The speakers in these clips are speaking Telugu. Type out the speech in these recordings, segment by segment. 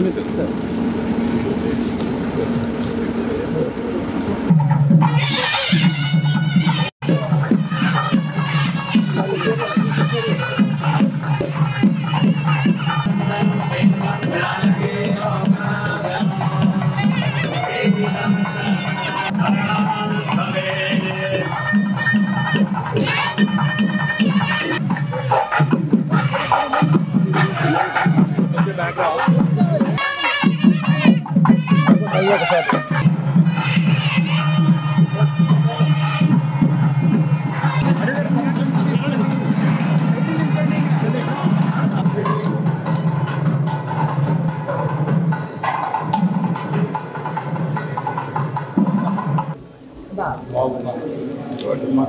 మా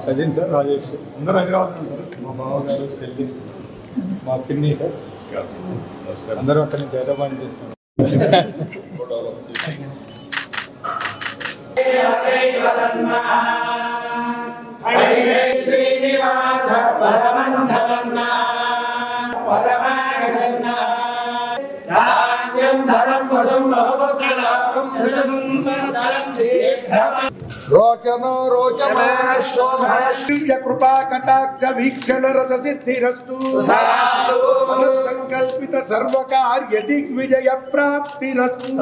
కజిన్ సార్ రాజేష్ అందరూ హైదరాబాద్ ఉంటారు. మా బావగారు చెల్లి మా పిన్ని సార్ అందరూ అక్కడి నుంచి హైదరాబాద్ చేస్తారు. रोचनो रोचमान शोभन दिव्य कृपा कटाक्ष वीक्षण रस सिद्धिरस्तु संकल्पित सर्व कार्य दिग्विजय प्राप्तिरस्तु।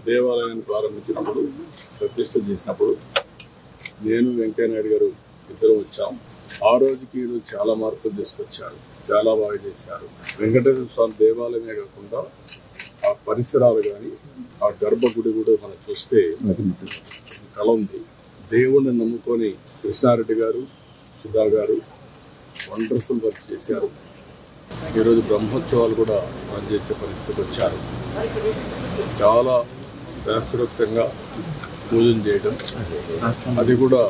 దేవాలయాన్ని ప్రారంభించినప్పుడు ప్రతిష్ఠ చేసినప్పుడు నేను వెంకయ్య నాయుడు గారు ఇద్దరు వచ్చాం. ఆ రోజుకి ఈరోజు చాలా మార్పులు తీసుకొచ్చారు, చాలా బాగా చేశారు. వెంకటేశ్వర స్వామి దేవాలయమే కాకుండా ఆ పరిసరాలు కానీ ఆ గర్భగుడి కూడా మనం చూస్తే కళ ఉంది. దేవుణ్ణి నమ్ముకొని కృష్ణారెడ్డి గారు, సుధా గారు వండర్ఫుల్ వర్క్ చేశారు. ఈరోజు బ్రహ్మోత్సవాలు కూడా మనం చేసే పరిస్థితికి వచ్చారు. చాలా శాస్త్రోక్తంగా పూజలు చేయడం, అది కూడా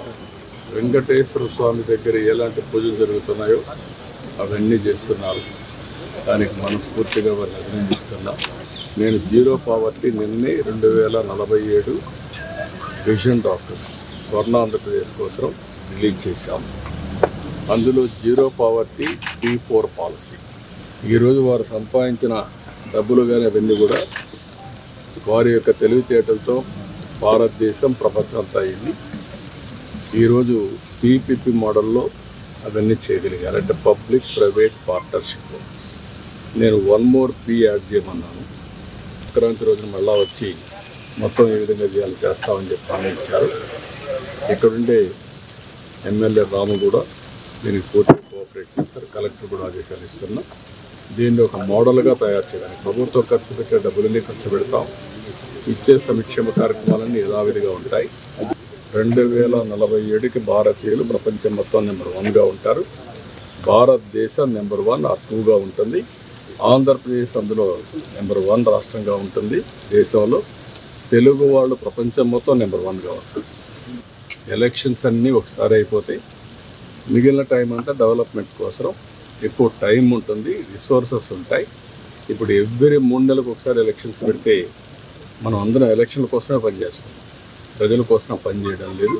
వెంకటేశ్వర స్వామి దగ్గర ఎలాంటి పూజలు జరుగుతున్నాయో అవన్నీ చేస్తున్నారు. దానికి మనస్ఫూర్తిగా వారిని అభినందిస్తున్నాం. నేను జీరో పావర్టీ నిన్నే 2047 విజన్ డాక్టర్ స్వర్ణ ఆంధ్రప్రదేశ్ కోసం రిలీజ్ చేశాం. అందులో జీరో పావర్టీ P4 పాలసీ. ఈరోజు వారు సంపాదించిన డబ్బులు కానీ అవన్నీ కూడా వారి యొక్క తెలివితేటలతో భారతదేశం ప్రపంచం అంతా అయింది. ఈరోజు PPP మోడల్లో అవన్నీ చేయగలిగారు, అంటే పబ్లిక్ ప్రైవేట్ పార్ట్నర్షిప్. నేను 1 more P యాడ్ చేయమన్నాను. సంక్రాంతి రోజున మళ్ళా వచ్చి మొత్తం ఏ విధంగా చేయాలి చేస్తామని చెప్పి హామీ ఇచ్చారు. ఇక్కడుండే ఎమ్మెల్యే రాము కూడా దీనికి పూర్తిగా కోఆపరేట్ చేస్తారు. కలెక్టర్ కూడా ఆదేశాలు ఇస్తున్నాం. దీన్ని ఒక మోడల్గా తయారు చేయడానికి ప్రభుత్వం ఖర్చు పెట్టే డబ్బులన్నీ ఖర్చు పెడతాం. ఇచ్చే సంక్షేమ కార్యక్రమాలన్నీ యథావిధిగా ఉంటాయి. 2047కి భారతీయులు ప్రపంచం మొత్తం నెంబర్ 1గా ఉంటారు. భారతదేశం నెంబర్ 1 ఆ 2గా ఉంటుంది. ఆంధ్రప్రదేశ్ అందులో నెంబర్ 1 రాష్ట్రంగా ఉంటుంది. దేశంలో తెలుగు వాళ్ళు ప్రపంచం మొత్తం నెంబర్ 1గా ఉంటుంది. ఎలక్షన్స్ అన్నీ ఒకసారి అయిపోతాయి. మిగిలిన టైం అంతా డెవలప్మెంట్ కోసం ఎక్కువ టైం ఉంటుంది, రిసోర్సెస్ ఉంటాయి. ఇప్పుడు ఎవ్రీ 3 నెలలకు ఒకసారి ఎలక్షన్స్ పెడితే మనం అందరం ఎలక్షన్ల కోసమే పనిచేస్తాం, ప్రజల కోసం పనిచేయడం లేదు.